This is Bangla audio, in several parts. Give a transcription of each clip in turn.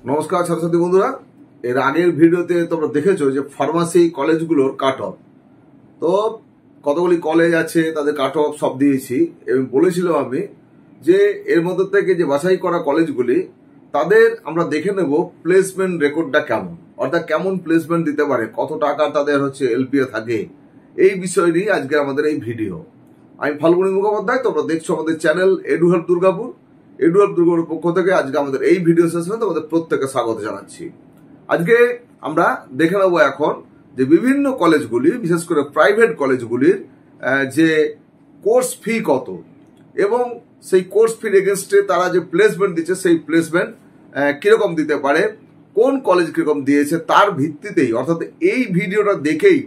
নমস্কার ছাত্রছাত্রী বন্ধুরা, এর আগের ভিডিওতে তোমরা দেখেছো যে ফার্মাসি কলেজগুলোর কাট অফ। তো কতগুলি কলেজ আছে তাদের কাট অফ সব দিয়েছি এবং বলেছিলাম আমি যে এর মধ্যে থেকে যে বাছাই করা কলেজগুলি তাদের আমরা দেখে নেব প্লেসমেন্ট রেকর্ডটা কেমন, অর্থাৎ কেমন প্লেসমেন্ট দিতে পারে, কত টাকা তাদের এলপিএ থাকে, এই বিষয় নিয়ে আজকে আমাদের এই ভিডিও। আমি ফাল্গুনী মুখোপাধ্যায়, তোমরা দেখছো আমাদের চ্যানেল এডুহেল্প দুর্গাপুর। এডুহেল্প দুর্গাপুর পক্ষ থেকে আজকে আমাদের এই ভিডিও সেশনে তোমাদের প্রত্যেককে স্বাগত জানাচ্ছি। আজকে আমরা দেখে নেবো এখন যে বিভিন্ন কলেজগুলি, বিশেষ করে প্রাইভেট কলেজগুলির যে কোর্স ফি কত এবং সেই কোর্স ফির এগেনস্টে তারা যে প্লেসমেন্ট দিচ্ছে সেই প্লেসমেন্ট কিরকম দিতে পারে, কোন কলেজ কিরকম দিয়েছে তার ভিত্তিতেই, অর্থাৎ এই ভিডিওটা দেখেই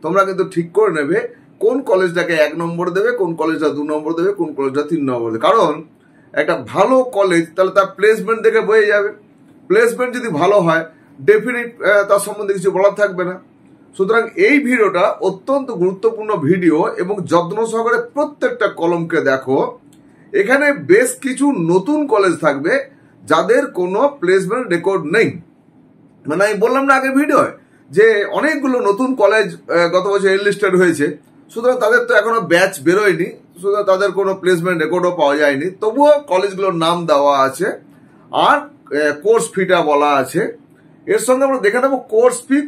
তোমরা কিন্তু ঠিক করে নেবে কোন কলেজটাকে 1 নম্বর দেবে, কোন কলেজটা 2 নম্বর দেবে, কোন কলেজটা 3 নম্বর দেবে। কারণ একটা ভালো কলেজ তাহলে তার প্লেসমেন্ট দেখে বোঝা যাবে। প্লেসমেন্ট যদি ভালো হয় ডেফিনিট তার সম্বন্ধে কিছু বলার থাকবে না। সুতরাং এই ভিডিওটা অত্যন্ত গুরুত্বপূর্ণ ভিডিও এবং যত্ন সহকারে প্রত্যেকটা কলমকে দেখো। এখানে বেশ কিছু নতুন কলেজ থাকবে যাদের কোনো প্লেসমেন্ট রেকর্ড নেই। মানে আমি বললাম না আগের ভিডিও যে অনেকগুলো নতুন কলেজ গত বছর এনলিস্টেড হয়েছে, সুতরাং তাদের তো এখনো ব্যাচ বেরোয়নি, সুতরাং তাদের কোনো প্লেসমেন্ট রেকর্ডও পাওয়া যায়নি। তবুও কলেজগুলোর নাম দেওয়া আছে আর কোর্স ফিটা বলা আছে। এর সঙ্গে আমরা দেখে নেবো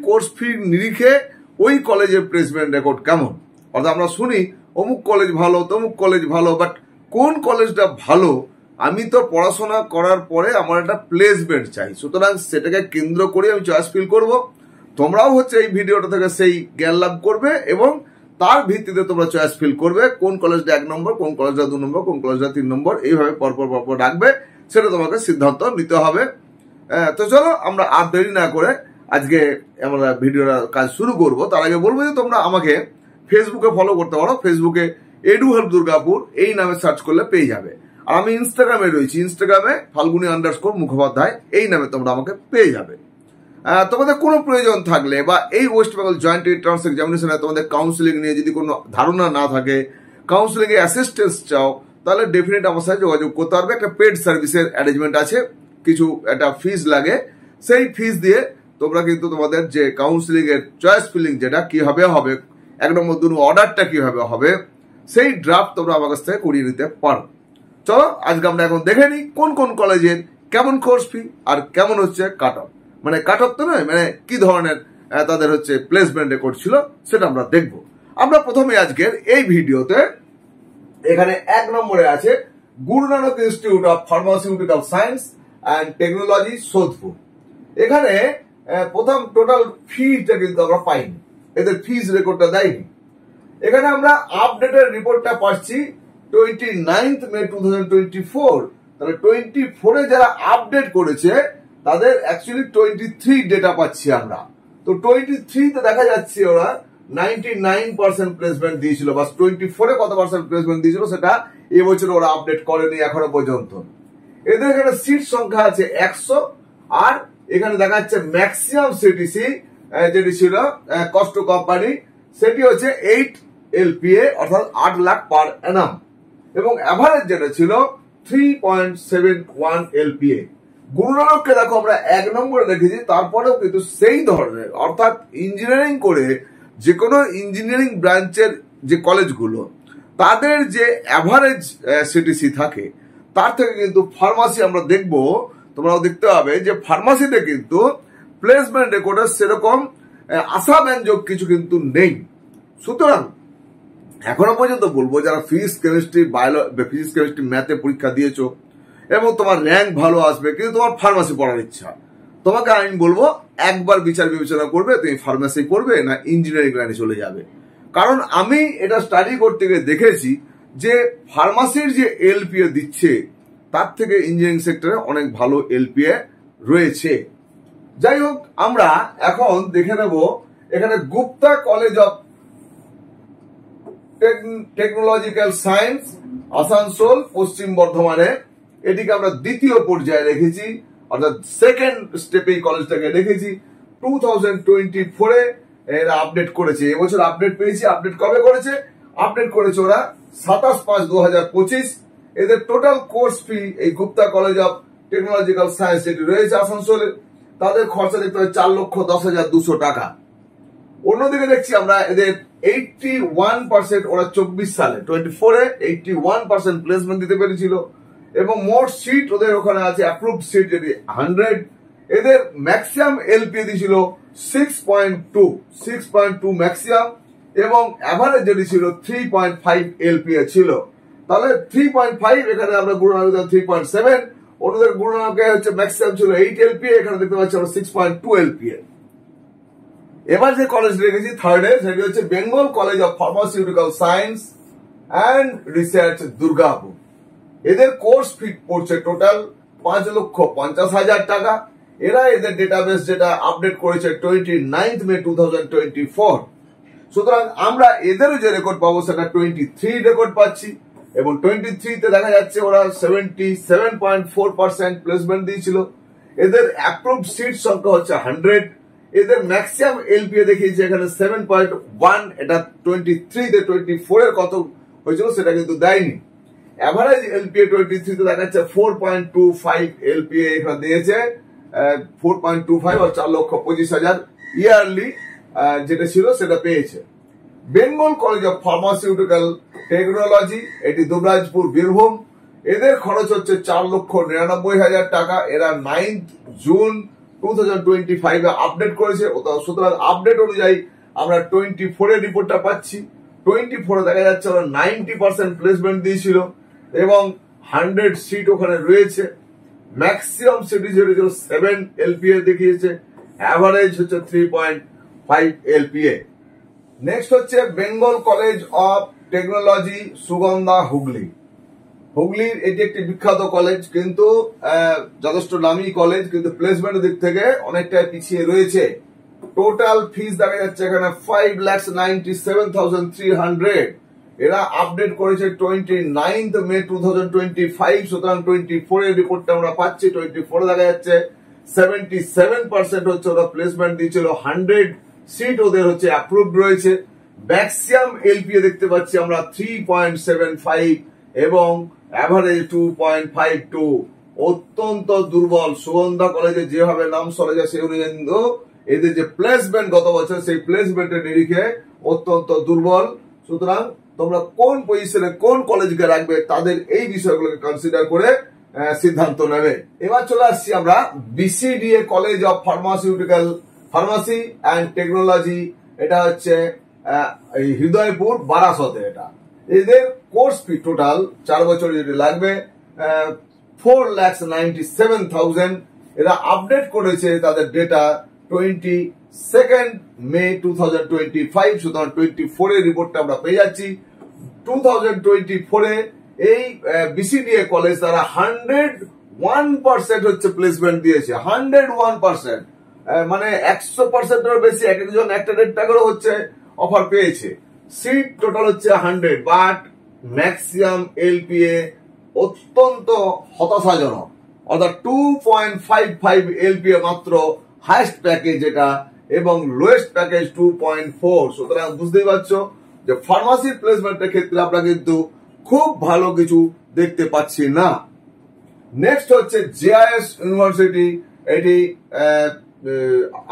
কোর্স ফি নিরিখে ওই কলেজের প্লেসমেন্ট রেকর্ড কেমন। অর্থাৎ আমরা শুনি অমুক কলেজ ভালো, তমুক কলেজ ভালো, বাট কোন কলেজটা ভালো, আমি তো পড়াশোনা করার পরে আমার একটা প্লেসমেন্ট চাই, সুতরাং সেটাকে কেন্দ্র করে আমি চয়েস ফিল করবো। তোমরাও এই ভিডিওটা থেকে সেই জ্ঞান লাভ করবে এবং তার ভিত্তিতে তোমরা চয়েস ফিল করবে কোন কলেজটা 1 নম্বর, কোন কলেজটা 2 নম্বর, কোন কলেজটা 3 নম্বর, এইভাবে পরপর রাখবে, সেটা তোমাকে সিদ্ধান্ত নিতে হবে। তো চলো আমরা আর দেরি না করে আজকে আমরা ভিডিওর কাজ শুরু করব। তার আগে বলবো যে তোমরা আমাকে ফেসবুকে ফলো করতে পারো। ফেসবুকে এডুহেল্প দুর্গাপুর এই নামে সার্চ করলে পেয়ে যাবে। আর আমি ইনস্টাগ্রামে রয়েছি, ইনস্টাগ্রামে ফাল্গুনী_মুখোপাধ্যায় এই নামে তোমরা আমাকে পেয়ে যাবে। তোমাদের কোনো প্রয়োজন থাকলে বা এই ওয়েস্ট বেঙ্গল জয়েন্ট এন্ট্রান্স এক্সামিনেশনে তোমাদের কাউন্সিলিং নিয়ে যদি কোনো ধারণা না থাকে, কাউন্সিলিং এ অ্যাসিস্ট্যান্স চাও, তাহলে ডেফিনেট আমার সাথে যোগাযোগ করতে পারবে। একটা পেড সার্ভিসের অ্যারেঞ্জমেন্ট আছে, কিছু একটা ফিস লাগে, সেই ফিস দিয়ে তোমরা কিন্তু তোমাদের যে কাউন্সিলিং এর চয়েস ফিলিং যেটা কিভাবে হবে, 1 নম্বর 2 নম্বর অর্ডারটা কিভাবে হবে, সেই ড্রাফট তোমরা আমার কাছ থেকে করিয়ে নিতে পারো। চলো আজকে আমরা এখন দেখে নিই কোন কোন কলেজের কেমন কোর্স ফি আর কেমন কাট অফ। মানে কাট অফ তো নয়, মানে কি ধরনের তাদের প্লেসমেন্ট রেকর্ড ছিল সেটা আমরা দেখব। আমরা প্রথমে আজকের এই ভিডিওতে এখানে 1 নম্বরে আছে Guru Nanak institute of pharmaceutical science and technology Sodepur. এখানে প্রথম টোটাল ফিটা কিন্তু আমরা পাইনি, এদের ফিজ রেকর্ডটা দেয়নি। এখানে আমরা আপডেটেড রিপোর্টটা পাচ্ছি 29 মে 2024। তাহলে 24 যারা আপডেট করেছে তাদের অ্যাকচুয়ালি 23 ডেটা পাচ্ছি আমরা। তো 23 তে দেখা যাচ্ছে ওরা 99% প্লেসমেন্ট দিয়েছিল, বাস 24 কত পার্সেন্ট প্লেসমেন্ট দিয়েছিল সেটা এবছর ওরা আপডেট করেনি এখনো পর্যন্ত। এদের এখানে সিট সংখ্যা আছে 100, আর এখানে দেখা যাচ্ছে ম্যাক্সিমাম সিটিসি যেটি ছিল কস্ট কোম্পানি, সেটি 8 এলপিএ অর্থাৎ 8 লাখ পার অ্যানাম, এবং অ্যাভারেজ যেটা ছিল 3.71 এলপিএ। গুরু নানককে দেখো আমরা 1 নম্বরে রেখেছি, তারপরেও কিন্তু সেই ধরনের, অর্থাৎ ইঞ্জিনিয়ারিং করে যে কোনো ইঞ্জিনিয়ারিং ব্রাঞ্চের যে কলেজগুলো তাদের যে অ্যাভারেজ সিটিসি থাকে তার থেকে কিন্তু ফার্মাসি আমরা দেখবো, তোমরাও দেখতে হবে যে ফার্মাসিতে কিন্তু প্লেসমেন্ট রেকর্ডের সেরকম আশাব্যঞ্জক কিছু কিন্তু নেই। সুতরাং এখনো পর্যন্ত বলবো যারা ফিজিক্স কেমিস্ট্রি ম্যাথে পরীক্ষা দিয়েছো এবং তোমার র্যাঙ্ক ভালো আসবে কিন্তু তোমার ফার্মাসি পড়ার ইচ্ছা, তোমাকে আমি বলবো একবার বিচার বিবেচনা করবে তুমি ফার্মাসি করবে না ইঞ্জিনিয়ারিং লাইনে চলে যাবে। কারণ আমি এটা স্টাডি করতে গিয়ে দেখেছি যে ফার্মাসির যে এলপিএ দিচ্ছে তার থেকে ইঞ্জিনিয়ারিং সেক্টরে অনেক ভালো এলপিএ রয়েছে। যাই হোক, আমরা এখন দেখে নেব এখানে Gupta college of technological science Asansol পশ্চিম বর্ধমানে, এটিকে আমরা দ্বিতীয় পর্যায়ে রেখেছি, অর্থাৎ সেকেন্ড স্টেপে এই কলেজটাকে রেখেছি। 2024 এরা আপডেট করেছে, এবছর আপডেট পেয়েছি। আপডেট কবে করেছে? আপডেট করেছে ওরা 27/5/2025। এদের টোটাল কোর্স ফি এই Gupta college of technological science যেটি রয়েছে আসানসোলে, তাদের খরচা দেখতে হবে 4,10,200 টাকা। অন্যদিকে দেখছি আমরা এদের 81% ওরা 24 সালে 24-এ 81% প্লেসমেন্ট দিতে পেরেছিল, এবং মোট সিট ওদের ওখানে আছে অ্যাপ্রুভ সিট যেটি 100। এদের ম্যাক্সিমাম এলপিএ দিয়েছিল 6.2 ম্যাক্সিমাম, এবং অ্যাভারেজ যেটি ছিল 3.5 এলপিএ ছিল। তাহলে 3.5 এখানে আমরা গুণনা 3.7, ওদের গুণনাকে হচ্ছে ম্যাক্সিমাম ছিল 8 এলপিএ, এখানে দেখতে পাচ্ছি আমরা 6.2 এলপিএ। এবার যে কলেজ রেখেছি থার্ডে, সেটি হচ্ছে Bengal college of pharmaceutical science and research Durgapur. এদের কোর্স ফি পড়ছে টোটাল 5,50,000 টাকা। এরা এদের ডেটাবেস যেটা আপডেট করেছে 29 মে 2024। সুতরাং আমরা এদেরও যে রেকর্ড পাবো সেটা 23 রেকর্ড পাচ্ছি, এবং 23-তে দেখা যাচ্ছে ওরা 77.4% প্লেসমেন্ট দিয়েছিল। এদের অ্যাপ্রুভ সিট সংখ্যা হচ্ছে 100। এদের ম্যাক্সিমাম এলপিএ দেখিয়েছে এখানে 7.1, এটা 23-তে 24-এর কত হয়েছিল সেটা কিন্তু দেয়নি। অ্যাভারেজ এলপিএ 23-তে দেখাচ্ছে 4.25 এলপিএ এখানে দিয়েছে, 4.25 আর 4,25,000 ইয়ারলি যেটা ছিল সেটা পেয়েছে। Bengal college of pharmaceutical technology, এটি দুবরাজপুর বীরভূম। এদের খরচ হচ্ছে 4,99,000 টাকা। এরা 9 জুন 2025-এ আপডেট করেছে, সুতরাং আপডেট অনুযায়ী আমরা 24-এর রিপোর্টটা পাচ্ছি। 24-এ দেখা যাচ্ছে ওরা 90% প্লেসমেন্ট দিয়েছিল, এবং 100 সিট ওখানে রয়েছে। ম্যাক্সিমাম সিট হিসেবে 7 এলপিএ দেখিয়েছে, অ্যাভারেজ হচ্ছে 3.5 এলপিএ। নেক্সট হচ্ছে Bengal college of technology Sugandha Hooghly. হুগলির এটি একটি বিখ্যাত কলেজ, কিন্তু যথেষ্ট নামী কলেজ, কিন্তু প্লেসমেন্টের দিক থেকে অনেকটাই পিছিয়ে রয়েছে। টোটাল ফিস দেখা যাচ্ছে এখানে 5,97,300। এরা আপডেট করেছে 29 মে 2025, সুতরাং 24-এর রিপোর্টটা আমরা পাচ্ছি। 24-এ দেখা যাচ্ছে 77% হচ্ছে ওরা প্লেসমেন্ট দিয়েছিল, 100 সিট ওদের হচ্ছে অ্যাপ্রুভড রয়েছে। ম্যাক্সিমাম এলপিএ দেখতে পাচ্ছি আমরা 3.75, এবং অ্যাভারেজ 2.52। অত্যন্ত দুর্বল। সুগন্ধা কলেজে যেভাবে নাম সরে যায় সেই অনুযায়ী কিন্তু এদের যে প্লেসমেন্ট গত বছর, সেই প্লেসমেন্টের নিরিখে অত্যন্ত দুর্বল। সুতরাং তোমরা কোন পজিশনে কোন কলেজকে রাখবে তাদের এই বিষয়গুলোকে কনসিডার করে সিদ্ধান্ত নেবে। এবার চলে আসছি আমরা BCDA college of pharmaceutical pharmacy and technology. এটা হচ্ছে হৃদয়পুর বারাসতে। এটা এদের কোর্স ফি টোটাল 4 বছর যেটি লাগবে 4,97,000। এরা আপডেট করেছে তাদের ডেটা 22 মে 2025, সুতরাং 24-এর রিপোর্টটা আমরা পেয়ে যাচ্ছি। 2024-এ এই বিসিডিএ কলেজ তারা 101% হচ্ছে প্লেসমেন্ট দিয়েছে। 101%, মানে 100%-এর বেশি। এক একজন একটা 1.5 টাকারও হচ্ছে অফার পেয়েছে। সিট টোটাল হচ্ছে 100, বাট ম্যাক্সিমাম এলপিএ অত্যন্ত হতাশাজনক, অর্থাৎ 2.55 এলপিএ মাত্র হাইস্ট প্যাকেজ এটা, এবং লোয়েস্ট প্যাকেজ 2.4। সুতরাং বুঝতেই পারছো যে ফার্মাসি প্লেসমেন্টের ক্ষেত্রে আমরা কিন্তু খুব ভালো কিছু দেখতে পাচ্ছি না। নেক্সট হচ্ছে জেআইএস ইউনিভার্সিটি, এটি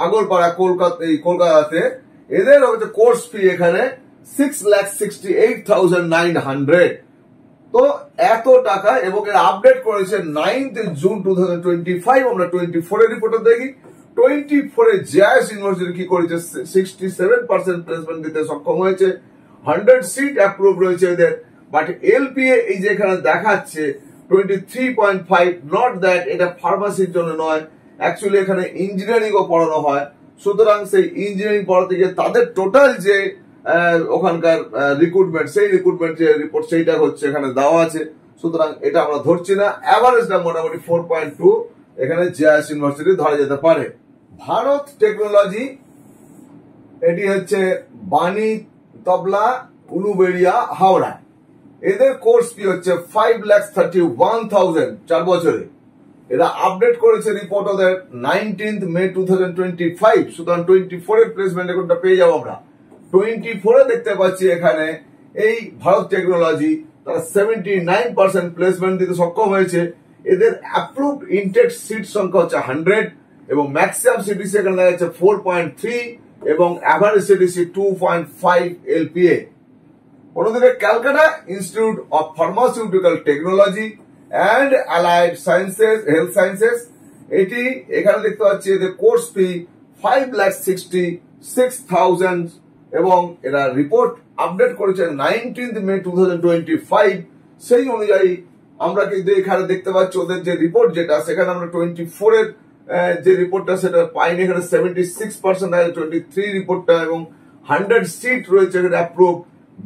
আগরপাড়া কলকাতাতে। এদের হচ্ছে কোর্স ফি এখানে 6,68,900। তো এত টাকা, এবং এরা আপডেট করেছে 9 জুন 2025। আমরা 24-এর রিপোর্টে দেখি 24-এ জেআইএস ইউনিভার্সিটি কি করেছে, 67% প্লেসমেন্ট দিতে সক্ষম হয়েছে। 100 সিট অ্যাপ্রুভ রয়েছে এদের, বাট এলপিএ এই যে এখানে দেখাচ্ছে 23.5। নট দ্যাট এটা ফার্মাসির জন্য নয়, অ্যাকচুয়ালি এখানে ইঞ্জিনিয়ারিং ও পড়ানো হয়। সুতরাং সেই ইঞ্জিনিয়ারিং পড়াতে গিয়ে তাদের টোটাল যে ওখানকার রিক্রুটমেন্ট, সেই রিক্রুটমেন্ট যে রিপোর্ট সেইটা হচ্ছে এখানে দেওয়া আছে। সুতরাং এটা আমরা ধরছি না। অ্যাভারেজটা মোটামুটি 4.2 এখানে জেআইএস ইউনিভার্সিটি ধরা যেতে পারে। ভারত টেকনোলজি, এটি হচ্ছে বাণী তবলা, উলুবেড়িয়া, হাওড়া। এদের কোর্স ফি হচ্ছে 5,31,000 4 বছরে। এরা আপডেট করেছে রিপোর্ট ওদের 19 মে 2025, সুতরাং 24-এর প্লেসমেন্ট রেকর্ডটা পেয়ে যাবো আমরা। 24-এ দেখতে পাচ্ছি এখানে এই ভারত টেকনোলজি তারা 79% প্লেসমেন্ট দিতে সক্ষম হয়েছে, এদের অ্যাপ্রুভড ইনটেক সিট সংখ্যা হচ্ছে 100 এবং ম্যাক্সিমাম সিটিসি এখানে দেখা যাচ্ছে 4.3 এবং অ্যাভারেজ সিটিসি 2.5 এলপিএ। অন্যদিকে Calcutta institute of pharmaceutical technology and allied sciences health sciences, এটি এখানে দেখতে পাচ্ছি এদের কোর্স ফি 5,66,000 এবং এরা রিপোর্ট আপডেট করেছে 19 মে 2025। সেই অনুযায়ী আমরা কিন্তু এখানে দেখতে পাচ্ছি ওদের যে রিপোর্ট যেটা সেখানে আমরা 24 এর যে রিপোর্টটা সেটা পাইনি, এখানে 76% আছে 23 রিপোর্টটা এবং 100 সিট রয়েছে এখানে অ্যাপ্রুভ।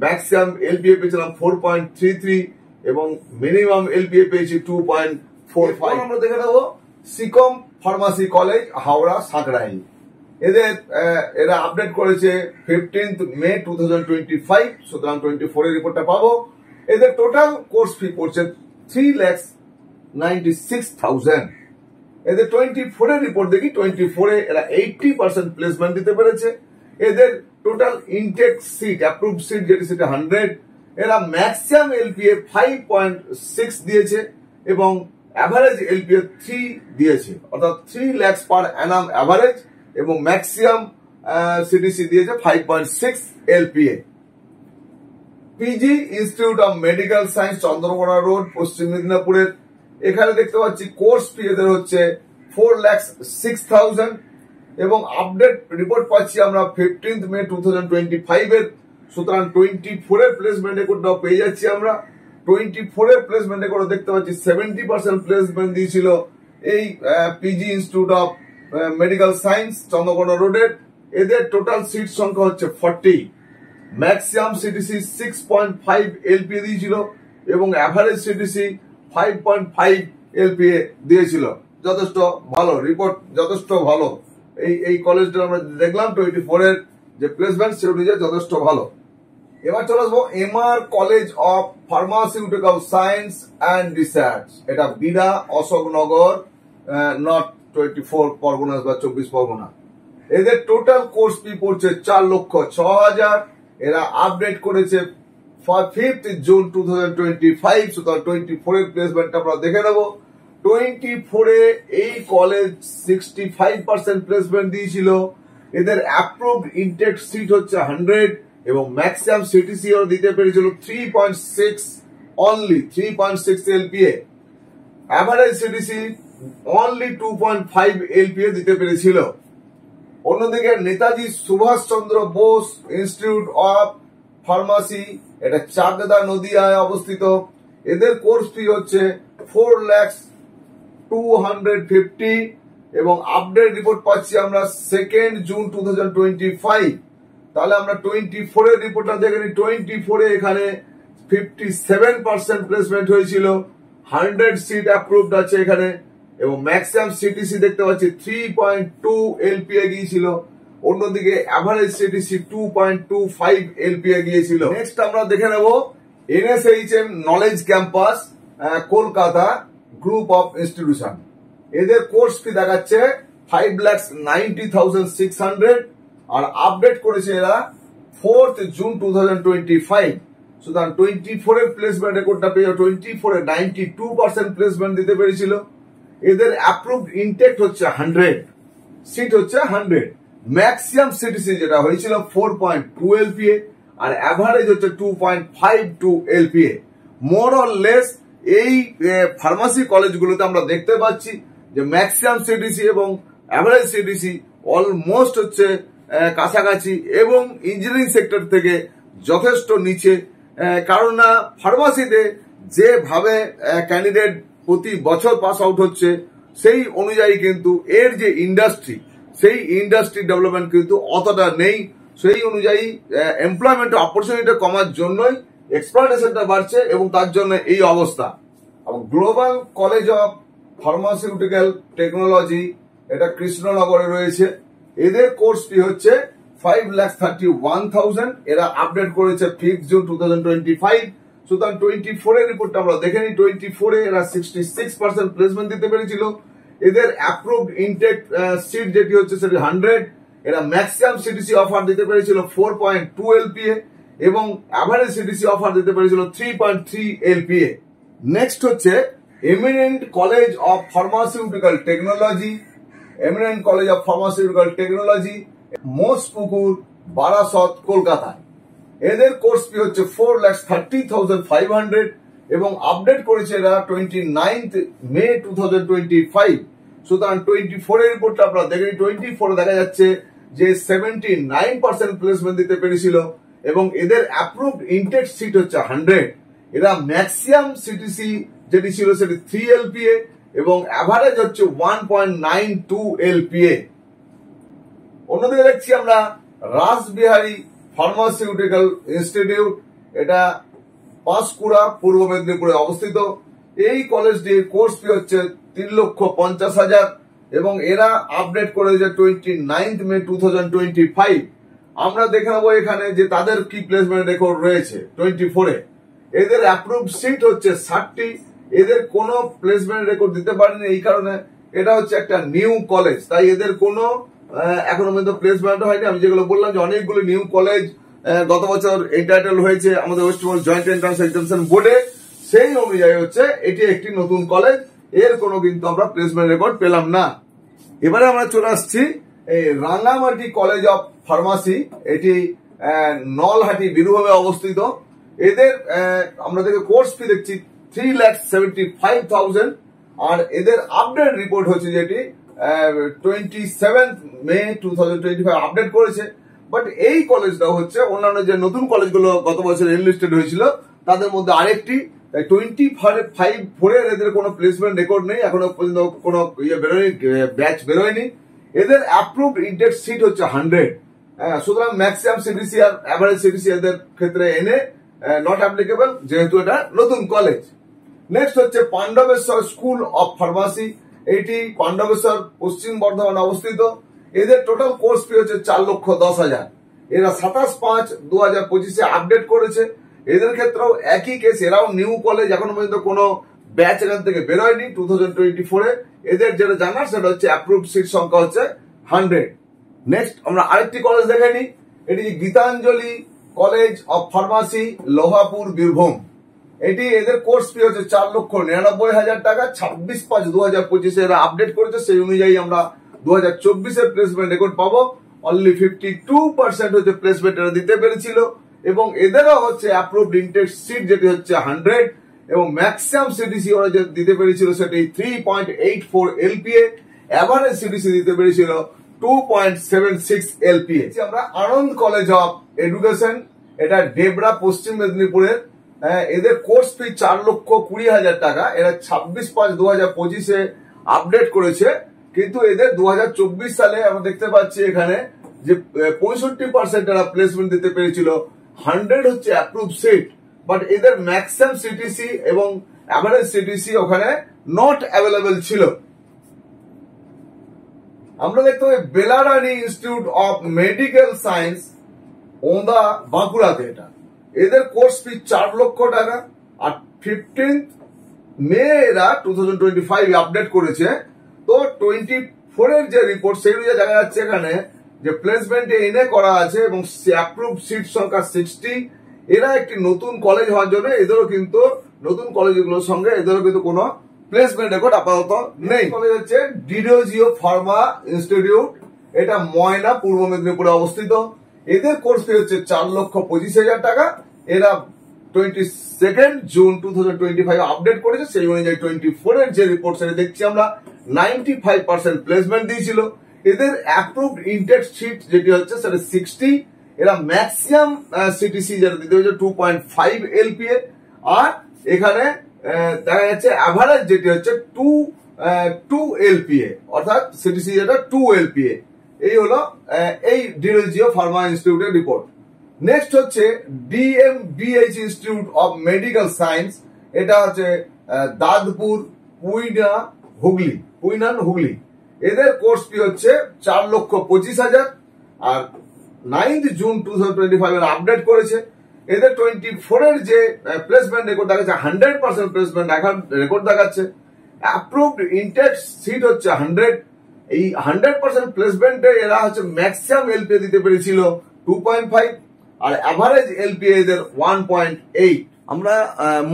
ম্যাক্সিমাম এলপিএ পেয়েছিলাম 4.33 এবং মিনিমাম এলপিএ পেয়েছি 2.45। আমরা দেখে নেবো সিকম ফার্মাসি কলেজ হাওড়া সাঁকরাইল, এরা আপডেট করেছে 15 মে 2025, সুতরাং 24 এর রিপোর্টটা পাবো। এদের টোটাল কোর্স ফি পড়ছে 3,96,000। এদের 24 এর রিপোর্ট দেখি, 24 এ এরা 80% প্লেসমেন্ট দিতে পেরেছে। এদের total intake seat approve seat যেটি সেটা 100, এরা ম্যাক্সিমাম এলপিএ 5.6 দিয়েছে এবং অ্যাভারেজ এলপিএ 3 দিয়েছে, অর্থাৎ 3 lakhs পার অ্যানাম অ্যাভারেজ এবং ম্যাক্সিমাম সিটিসি দিয়েছে 5.6 LPA. PG institute of medical science Chandrakona road পশ্চিম মেদিনীপুরের, এখানে দেখতে পাচ্ছি কোর্স ফি এদের হচ্ছে 4,06,000 এবং আপডেট রিপোর্ট পাচ্ছি আমরা 15 মে 2025 এর, সুতরাং 24 এর প্লেসমেন্ট রেকর্ডটাও পেয়ে যাচ্ছি আমরা। 24 এর প্লেসমেন্ট রেকর্ড দেখতে পাচ্ছি 70% প্লেসমেন্ট দিয়েছিল এই PG institute of medical science Chandrakona রোডের। এদের টোটাল সিট সংখ্যা হচ্ছে 40, ম্যাক্সিমাম সিটিসি 6.5 এলপিএ দিয়েছিল এবং অ্যাভারেজ সিটিসি 5.5 এলপিএ দিয়েছিল। যথেষ্ট ভালো রিপোর্ট, যথেষ্ট ভালো। এই কলেজটা আমরা দেখলাম 24 এর যে প্লেসমেন্ট সে অনুযায়ী যথেষ্ট ভালো। এবার চলে আসবো MR college of pharmaceutical science and research, এটা বিরা অশোকনগর নর্থ 24 পরগনা বা 24 পরগনা। এদের টোটাল কোর্স ফি পড়ছে 4,06,000। এরা আপডেট করেছে 5th জুন 2025, সুতরাং 24 এর প্লেসমেন্টটা আমরা দেখে নেবো। 24 এ এই কলেজ 65% প্লেসমেন্ট দিয়েছিল। এদের অ্যাপ্রুভড ইনটেক সিট হচ্ছে 100 এবং ম্যাক্সিমাম সিটিসি দিতে পেরেছিল 3.6 only 3.6 LPA. Average CTC only 2.5 LPA দিতে পেরেছিল। অন্যদিকে Netaji Subhas Chandra Bose institute of pharmacy, এটা চাকদা নদিয়ায় অবস্থিত। এদের কোর্স ফি হচ্ছে 4,250 এবং আপডেট রিপোর্ট পাচ্ছি আমরা 2nd জুন 2025। তাহলে আমরা 24 এর রিপোর্টটা দেখে নিই। 24 এ এখানে 57% প্লেসমেন্ট হয়েছিল, 100 সিট অ্যাপ্রুভড আছে এখানে এবং ম্যাক্সিমাম সিটিসি দেখতে পাচ্ছি 3.2 এলপিএ গিয়েছিল। অন্যদিকে অ্যাভারেজ সিটিসি 2.25 এলপিএ গিয়েছিল। নেক্সট আমরা দেখে নেব NSHM knowledge campus Kolkata group of institution. এদের কোর্স ফি দেখাচ্ছে 5,90,600 আর আপডেট করেছে এরা 4th জুন 2025, সুতরাং 24 এর প্লেসমেন্ট রেকর্ডটা পেয়ে 24 এ 92% প্লেসমেন্ট দিতে পেরেছিল। এদের অ্যাপ্রুভড ইনটেক হচ্ছে 100, সিট হচ্ছে 100, ম্যাক্সিমাম সিটিসি যেটা হয়েছিল 4.2 এলপিএ আর অ্যাভারেজ হচ্ছে 2.52 এলপিএ। মোর অর লেস এই ফার্মাসি কলেজগুলোতে আমরা দেখতে পাচ্ছি যে ম্যাক্সিমাম সিটিসি এবং অ্যাভারেজ সিটিসি অলমোস্ট হচ্ছে কাছাকাছি এবং ইঞ্জিনিয়ারিং সেক্টর থেকে যথেষ্ট নিচে। কারণ না ফার্মাসিতে যেভাবে ক্যান্ডিডেট প্রতি বছর পাস আউট হচ্ছে সেই অনুযায়ী কিন্তু এর যে ইন্ডাস্ট্রি সেই ইন্ডাস্ট্রি ডেভেলপমেন্ট কিন্তু অতটা নেই। সেই অনুযায়ী এমপ্লয়মেন্ট অপরচুনিটি কমার জন্যই এক্সপ্লয়টেশনটা বাড়ছে এবং তার জন্য এই অবস্থা। Global college of pharmaceutical technology, এটা কৃষ্ণনগরে রয়েছে। এদের কোর্স ফি হচ্ছে 5,31,000। এরা আপডেট করেছে 5th জুন 2025, সুতরাং 24 এর রিপোর্টটা আমরা দেখে নিই। 24 এ এরা 66% প্লেসমেন্ট দিতে পেরেছিল। এদের অ্যাপ্রুভড ইনটেক সিট যেটি হচ্ছে সেটি 100। এরা ম্যাক্সিমাম সিটিসি অফার দিতে পেরেছিল 4.2 এলপিএ এবং অ্যাভারেজ সিটিসি অফার দিতে পেরেছিল 3.3 এলপিএ। নেক্সট হচ্ছে eminent college of pharmaceutical technology, eminent college of pharmaceutical technology, Mospukur, Barasat, কলকাতায়। এদের কোর্স ফি হচ্ছে 4,30,500 এবং আপডেট করেছে এরা 29 মে 2025। সুতরাং 24 এর রিপোর্টটা আপনারা দেখেন। 24 দেখা যাচ্ছে যে 79% প্লেসমেন্ট দিতে পেরেছিল এবং এদের অ্যাপ্রুভড ইনটেক সিট হচ্ছে 100। এরা ম্যাক্সিমাম সিটিসি যেটি ছিল সেটি 3 এলপিএ এবং অ্যাভারেজ হচ্ছে 1.92 এলপিএ। অন্যদিকে দেখছি আমরা রাসবিহারী ফার্মাসিউটিক্যাল ইনস্টিটিউট, এটা পাঁশকুড়া, পূর্ব মেদিনীপুরে অবস্থিত। এই কলেজটির কোর্স ফি হচ্ছে 3,50,000 এবং এরা আপডেট করেছে 29 মে 2025। আমরা দেখে নেবো এখানে যে তাদের কি প্লেসমেন্ট রেকর্ড রয়েছে 24-এ। এদের অ্যাপ্রুভ সিট হচ্ছে 60। এদের কোনো প্লেসমেন্ট রেকর্ড দিতে পারেনি, এই কারণে এটা হচ্ছে একটা নিউ কলেজ, তাই এদের কোনো এখনো পর্যন্ত প্লেসমেন্ট হয়নি। আমি যেগুলো বললাম যে অনেকগুলো নিউ কলেজ গত বছর এন্টাইটেল হয়েছে আমাদের West Bengal joint entrance examination বোর্ডে, সেই অনুযায়ী হচ্ছে এটি একটি নতুন কলেজ। এর কোনো কিন্তু আমরা প্লেসমেন্ট রেকর্ড পেলাম না। এবারে আমরা চলে আসছি এই রাঙ্গামাটি কলেজ অফ ফার্মাসি, এটি নলহাটি বীরভূমে অবস্থিত। এদের আমরা দেখে কোর্স ফি দেখছি 3,75,000 আর এদের আপডেট রিপোর্ট হচ্ছে যেটি 27 মে 2025 আপডেট করেছে। বাট এই কলেজটা হচ্ছে অন্যান্য যে নতুন কলেজগুলো গত বছর এনলিস্টেড হয়েছিল তাদের মধ্যে আরেকটি। 25 এদের কোনো প্লেসমেন্ট রেকর্ড নেই, এখনো পর্যন্ত কোনো ব্যাচ বেরোয়নি। এদের অ্যাপ্রুভড ইনটেক সিট হচ্ছে 100। সুতরাং ম্যাক্সিমাম সিটিসি আর অ্যাভারেজ সিটিসি এদের ক্ষেত্রে এনে নট অ্যাপ্লিকেবল, যেহেতু এটা নতুন কলেজ। নেক্সট হচ্ছে পাণ্ডবেশ্বর স্কুল অফ ফার্মাসি, এটি পাণ্ডবেশ্বর পশ্চিম বর্ধমান অবস্থিত। এদের টোটাল কোর্স ফি হচ্ছে 4,10,000। এরা 27/5/2025 আপডেট করেছে। এদের ক্ষেত্রেও একই কেস, এরাও নিউ কলেজ, এখনো পর্যন্ত কোনো ব্যাচ এখান থেকে বেরোয়নি 2024-এ। এদের যেটা জানার সেটা হচ্ছে অ্যাপ্রুভ সিট সংখ্যা হচ্ছে 100। নেক্সট আমরা আরেকটি কলেজ দেখে নিই, এটি Gitanjali college of pharmacy, Lohapur, Birbhum. এটি এদের কোর্স ফি হচ্ছে 4,99,000 টাকা। 26/5/2025 এরা আপডেট করেছে, সেই অনুযায়ী আমরা 2024-এর প্লেসমেন্ট রেকর্ড পাবো। অনলি 52% হচ্ছে প্লেসমেন্ট এরা দিতে পেরেছিল এবং এদেরও হচ্ছে অ্যাপ্রুভড ইনটেক সিট যেটি হচ্ছে 100 এবং ম্যাক্সিমাম সিটিসি ওরা যে দিতে পেরেছিল সেটি 3.84 এলপিএ, অ্যাভারেজ সিটিসি দিতে পেরেছিল 2.76 এলপিএ। আমরা আনন্দ কলেজ অফ এডুকেশন, এটা ডেবরা, পশ্চিম মেদিনীপুরের। এদের কোর্স ফি 4,20,000 টাকা। এরা 26/5/2025-এ আপডেট করেছে, কিন্তু এদের 2024 সালে আমরা দেখতে পাচ্ছি এখানে যে 65% এরা প্লেসমেন্ট দিতে পেরেছিল। 100 হচ্ছে অ্যাপ্রুভ সিট, বাট এদের ম্যাক্সিমাম সিটিসি এবং অ্যাভারেজ সিটিসি ওখানে নট অ্যাভেলেবল ছিল। আমরা দেখতে পাই Belarani institute of medical science, Onda, বাঁকুড়াতে। এটা এদের কোর্স ফি 4 লক্ষ টাকা আর 15 মে এরা 2025 আপডেট করেছে। তো 24-এর যে রিপোর্ট সেই অনুযায়ী দেখা যাচ্ছে এখানে যে প্লেসমেন্টে এনে করা আছে এবং অ্যাপ্রুভ সিট সংখ্যা 60। এরা একটি নতুন কলেজ হওয়ার জন্য এদেরও কিন্তু নতুন কলেজগুলোর সঙ্গে এদেরও কিন্তু কোনো প্লেসমেন্ট রেকর্ড আপাতত নেই। কলেজ হচ্ছে ডিডিওজিও ফার্মা ইনস্টিটিউট, এটা ময়না, পূর্ব মেদিনীপুরে অবস্থিত। এদের কোর্স ফি হচ্ছে 4,25,000 টাকা। এরা 22 জুন 2025 আপডেট করেছে, সেই অনুযায়ী 24-এর যে রিপোর্ট সেটা দেখছি আমরা 95% প্লেসমেন্ট দিয়েছিল। এদের অ্যাপ্রুভড ইনটেক সিট যেটি হচ্ছে সেটা 60। এরা ম্যাক্সিমাম সিটিসি যেটা দিতে হচ্ছে 2.5 এলপিএ আর এখানে দেখা যাচ্ছে অ্যাভারেজ যেটি হচ্ছে 2 এলপিএ, অর্থাৎ সিটিসি যেটা 2 এলপিএ। এই হলো এই ডিডিওজিও ফার্মা ইনস্টিটিউটের রিপোর্ট। নেক্সট হচ্ছে ডিএমবিএইচ ইনস্টিটিউট অফ মেডিকেল সায়েন্স, এটা হচ্ছে দাদপুর, পুইনান, হুগলি। এদের কোর্স ফি হচ্ছে 4,25,000 আর 9 জুন 2025 এর আপডেট করেছে। এদের 24-এর যে প্লেসমেন্ট রেকর্ড দেখাচ্ছে 100% প্লেসমেন্ট রেকর্ড দেখাচ্ছে। অ্যাপ্রুভড ইনটেক সিট হচ্ছে 100। এই 100% প্লেসমেন্টে এরা হচ্ছে ম্যাক্সিমাম এলপিএ দিতে পেরেছিল 2.5 আর অ্যাভারেজ এলপিএ এদের 1.8। আমরা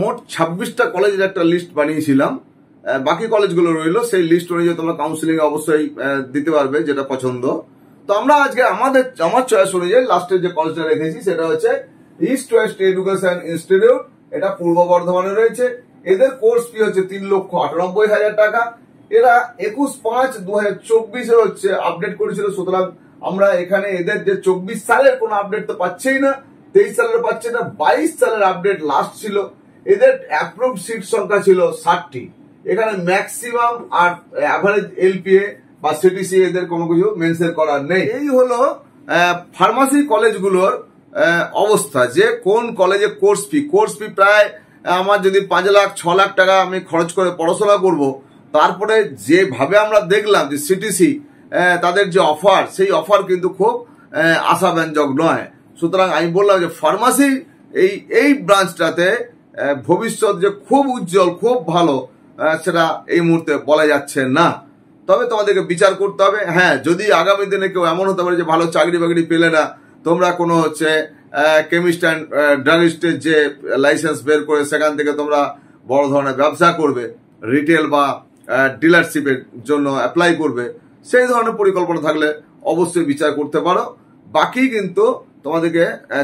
মোট 26টা কলেজের একটা লিস্ট বানিয়েছিলাম। বাকি কলেজগুলো রইলো, সেই লিস্ট অনুযায়ী তোমরা কাউন্সিলিং অবশ্যই দিতে পারবে যেটা পছন্দ। তো আমরা আজকে আমার চয়েস অনুযায়ী লাস্টে যে কলেজটা রেখেছি সেটা হচ্ছে ইস্ট ওয়েস্ট এডুকেশন ইনস্টিটিউট। এটা পূর্ব বর্ধমানে রয়েছে। এদের কোর্স ফি হচ্ছে 3,98,000 টাকা। এরা 21/5/2024 হচ্ছে আপডেট করেছিল। সুতরাং আমরা এখানে এদের যে 24 সালের কোনো আপডেট তো পাচ্ছেই না, 23 সালের পাচ্ছে না, 22 সালের আপডেট লাস্ট ছিল। এদের অ্যাপ্রুভ সিট সংখ্যা ছিল 60টি। এখানে ম্যাক্সিমাম আর অ্যাভারেজ এলপিএ বা সিটিসি এদের কোনো কিছু মেনশন করার নেই। এই হলো ফার্মাসি কলেজগুলোর অবস্থা, যে কোন কলেজে কোর্স ফি প্রায় আমার যদি 5 লাখ 6 লাখ টাকা আমি খরচ করে পড়াশোনা করব, তারপরে যেভাবে আমরা দেখলাম যে সিটিসি তাদের যে অফার, সেই অফার কিন্তু খুব আশাব্যঞ্জক নয়। সুতরাং আমি বললাম যে ফার্মাসি এই ব্রাঞ্চটাতে ভবিষ্যৎ যে খুব উজ্জ্বল, খুব ভালো, সেটা এই মুহূর্তে বলা যাচ্ছে না। তবে তোমাদেরকে বিচার করতে হবে। হ্যাঁ, যদি আগামী দিনে কেউ এমন হতে পারে যে ভালো চাকরি বাকরি পেলে না, তোমরা কোনো হচ্ছে কেমিস্ট অ্যান্ড ড্রাগিস্টের যে লাইসেন্স বের করে সেখান থেকে তোমরা বড় ধরনের ব্যবসা করবে, রিটেল বা ডিলারশিপের জন্য অ্যাপ্লাই করবে, সেই ধরনের পরিকল্পনা থাকলে অবশ্যই বিচার করতে পারো। বাকি কিন্তু তোমাদেরকে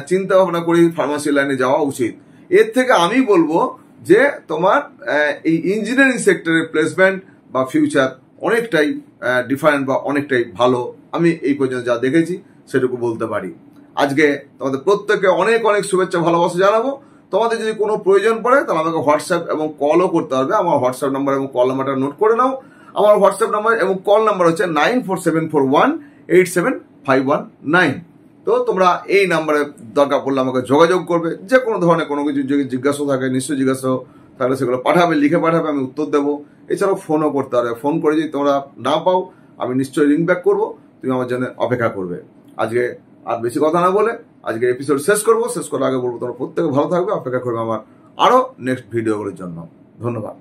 চিন্তা ভাবনা করে ফার্মাসি লাইনে যাওয়া উচিত। এর থেকে আমি বলবো যে তোমার এই ইঞ্জিনিয়ারিং সেক্টরের প্লেসমেন্ট বা ফিউচার অনেকটাই ডিফারেন্ট বা অনেকটাই ভালো। আমি এই পর্যন্ত যা দেখেছি সেটুকু বলতে পারি। আজকে তোমাদের প্রত্যেককে অনেক অনেক শুভেচ্ছা ভালোবাসা জানাবো। তোমাদের যদি কোনো প্রয়োজন পড়ে তাহলে আমাকে হোয়াটসঅ্যাপ এবং কলও করতে হবে। আমার হোয়াটসঅ্যাপ নাম্বার এবং কল নাম্বারটা নোট করে নাও। আমার হোয়াটসঅ্যাপ নাম্বার এবং কল নাম্বার হচ্ছে 9474187519। তো তোমরা এই নাম্বারে দরকার পড়লে আমাকে যোগাযোগ করবে। যে কোনো ধরনের কোনো কিছু যদি জিজ্ঞাসা থাকে, নিশ্চয়ই জিজ্ঞাসা তাহলে সেগুলো পাঠাবে, লিখে পাঠাবে, আমি উত্তর দেবো। এছাড়াও ফোনও করতে পারবে। ফোন করে যদি তোমরা না পাও, আমি নিশ্চয়ই রিং ব্যাক করবো, তুমি আমার জন্য অপেক্ষা করবে। আজকে আর বেশি কথা না বলে আজকে এপিসোড শেষ করবো। শেষ করার আগে বলবো তোমরা প্রত্যেকে ভালো থাকবে, অপেক্ষা করবে আমার আরো নেক্সট ভিডিওগুলোর জন্য। ধন্যবাদ।